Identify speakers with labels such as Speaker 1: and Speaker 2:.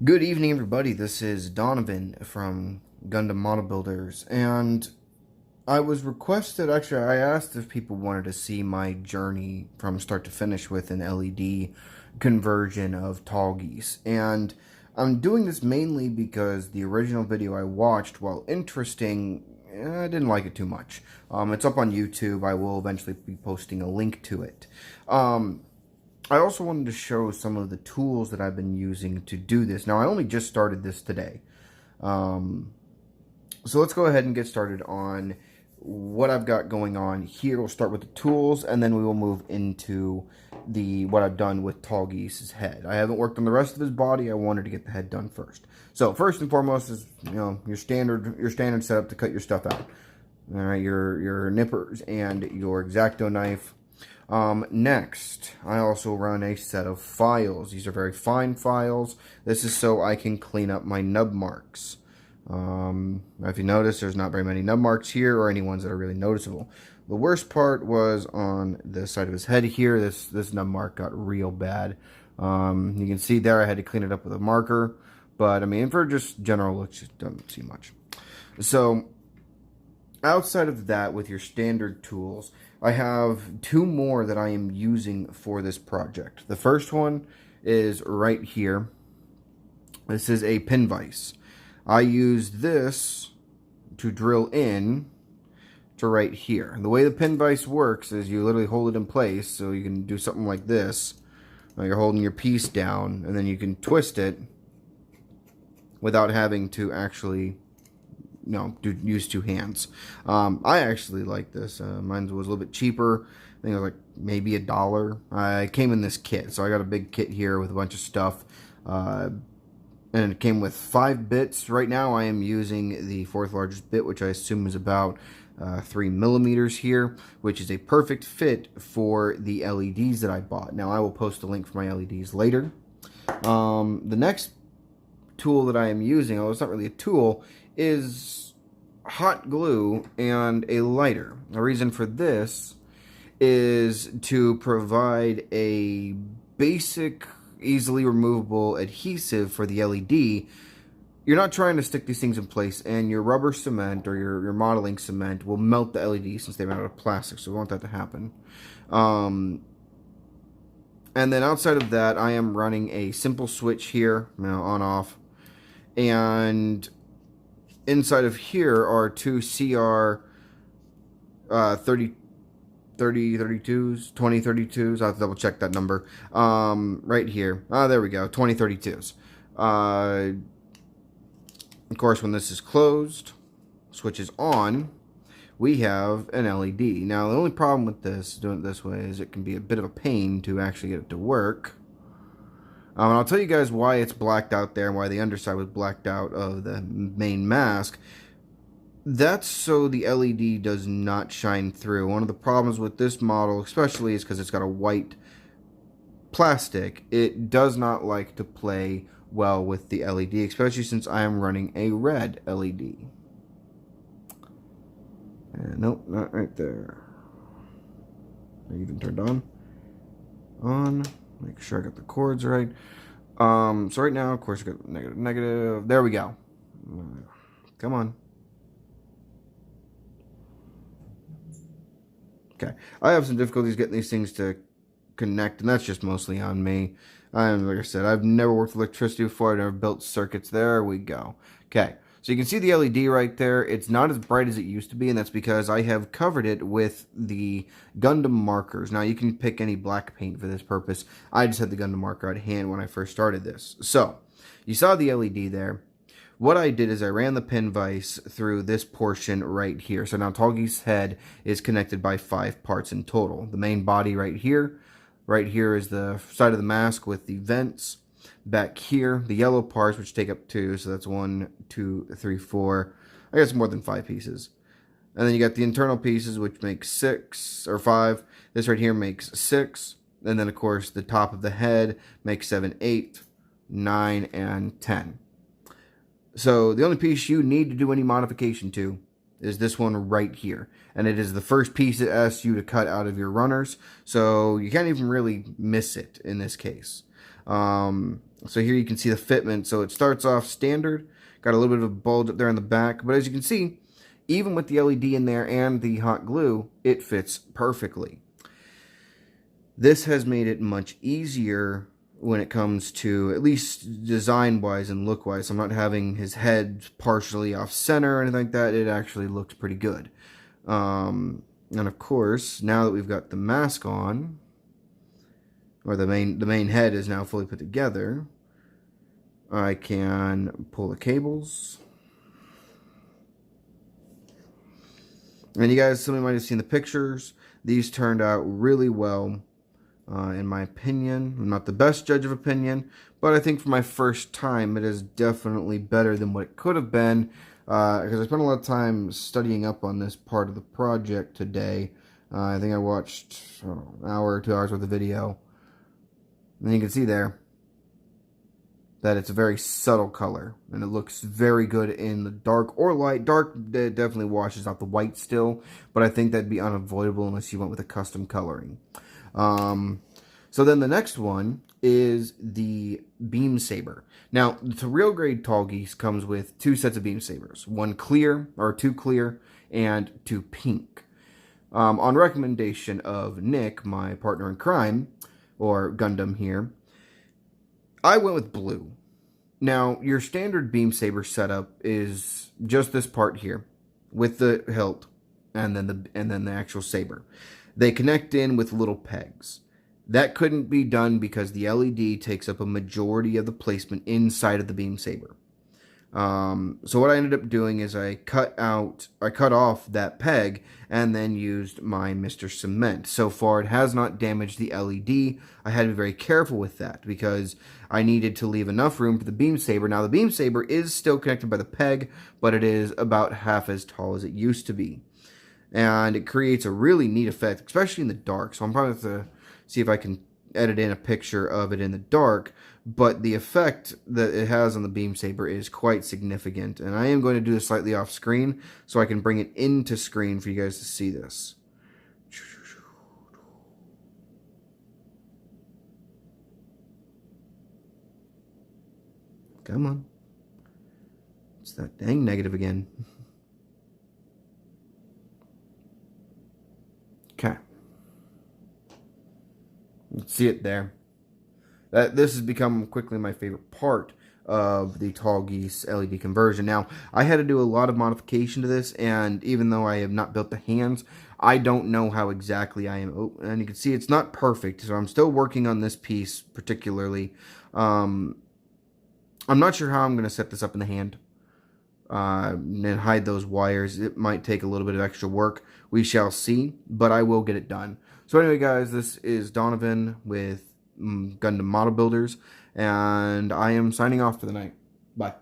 Speaker 1: Good evening, everybody. This is Donovan from Gundam Model Builders, and I was requested, actually, I asked if people wanted to see my journey from start to finish with an LED conversion of Tallgeese, and I'm doing this mainly because the original video I watched, while interesting, I didn't like it too much. It's up on YouTube. I will eventually be posting a link to it. I also wanted to show some of the tools that I've been using to do this. Now, I only just started this today. So let's go ahead and get started on what I've got going on here. We'll start with the tools, and then we will move into what I've done with Tallgeese's head. I haven't worked on the rest of his body. I wanted to get the head done first. So first and foremost is your standard setup to cut your stuff out. All right, your nippers and your X-Acto knife. Next, I also run a set of files. These are very fine files. This is so I can clean up my nub marks. If you notice, there's not very many nub marks here or any ones that are really noticeable. The worst part was on the side of his head here. This nub mark got real bad. You can see there I had to clean it up with a marker. But, I mean, for just general looks, it doesn't see much. So, outside of that, with your standard tools, I have two more that I am using for this project. The first one is right here. This is a pin vise. I use this to drill in to right here. And the way the pin vise works is you literally hold it in place, so you can do something like this. You're holding your piece down, and then you can twist it without having to actually use two hands. I actually like this. Mine was a little bit cheaper. I think it was like maybe $1. It came in this kit, so I got a big kit here with a bunch of stuff. And it came with 5 bits. Right now I am using the 4th largest bit, which I assume is about 3 millimeters here, which is a perfect fit for the LEDs that I bought. Now I will post a link for my LEDs later. The next tool that I am using, although it's not really a tool, is hot glue and a lighter. The reason for this is to provide a basic, easily removable adhesive for the LED. You're not trying to stick these things in place, and your rubber cement or your modeling cement will melt the LED since they're made out of plastic, so we want that to happen. And then outside of that, I am running a simple switch here, on-off, and inside of here are two CR 2032s. I'll have to double check that number. Right here. There we go. 2032s. Of course, when this is closed, switch is on, we have an LED. Now, the only problem with this, doing it this way, is it can be a bit of a pain to actually get it to work. And I'll tell you guys why it's blacked out there and why the underside was blacked out of the main mask. That's so the LED does not shine through. One of the problems with this model, especially, is because it's got a white plastic. It does not like to play well with the LED, especially since I am running a red LED. Nope, not right there. Even turned on. Make sure I got the cords right. So right now, of course, I got negative. There we go. Come on. Okay. I have some difficulties getting these things to connect, and that's just mostly on me. Like I said, I've never worked with electricity before. I've never built circuits. There we go. Okay. So you can see the LED right there. It's not as bright as it used to be, and that's because I have covered it with the Gundam markers. Now, you can pick any black paint for this purpose. I just had the Gundam marker at hand when I first started this. So, you saw the LED there. What I did is I ran the pin vise through this portion right here. So now Tallgeese's head is connected by 5 parts in total. The main body right here. Right here is the side of the mask with the vents. Back here, the yellow parts, which take up 2, so that's 1, 2, 3, 4. I guess more than 5 pieces. And then you got the internal pieces, which make 6 or 5. This right here makes 6. And then, of course, the top of the head makes 7, 8, 9, and 10. So the only piece you need to do any modification to is this one right here. And it is the first piece it asks you to cut out of your runners. So you can't even really miss it in this case. So here you can see the fitment. So it starts off standard, got a little bit of a bulge up there in the back, but as you can see, even with the LED in there and the hot glue, it fits perfectly. This has made it much easier when it comes to, at least design-wise and look-wise. I'm not having his head partially off-center or anything like that. It actually looks pretty good. And of course, now that we've got the mask on, or the main head is now fully put together, I can pull the cables. And you guys, some of you might have seen the pictures. These turned out really well, in my opinion. I'm not the best judge of opinion, but I think for my first time, it is definitely better than what it could have been, because I spent a lot of time studying up on this part of the project today. I think I watched, I don't know, an hour or 2 hours worth of video. And you can see there that it's a very subtle color, and it looks very good in the dark or light. Dark definitely washes out the white still, but I think that'd be unavoidable unless you went with a custom coloring. So then the next one is the beam saber. Now, the real grade Tallgeese comes with 2 sets of beam sabers, 1 clear, or 2 clear, and 2 pink. On recommendation of Nick, my partner in crime, or Gundam here, I went with blue. Now, your standard beam saber setup is just this part here, with the hilt and then the actual saber. They connect in with little pegs. That couldn't be done because the LED takes up a majority of the placement inside of the beam saber. So what I ended up doing is I cut off that peg and then used my Mr. Cement. So far, it has not damaged the LED. I had to be very careful with that because I needed to leave enough room for the beam saber. Now, the beam saber is still connected by the peg, but it is about half as tall as it used to be. And it creates a really neat effect, especially in the dark. So I'm probably going to see if I can edit in a picture of it in the dark, but the effect that it has on the beam saber is quite significant, and I am going to do this slightly off screen so I can bring it into screen for you guys to see this. Come on, it's that dang negative again. Okay, let's see it there. This has become quickly my favorite part of the Tallgeese LED conversion. Now, I had to do a lot of modification to this, and even though I have not built the hands, I don't know how exactly I am. Oh, and you can see it's not perfect, so I'm still working on this piece particularly. I'm not sure how I'm going to set this up in the hand and hide those wires. It might take a little bit of extra work. We shall see, but I will get it done. So anyway, guys, this is Donovan with Gundam Model Builders, and I am signing off for the night. Bye.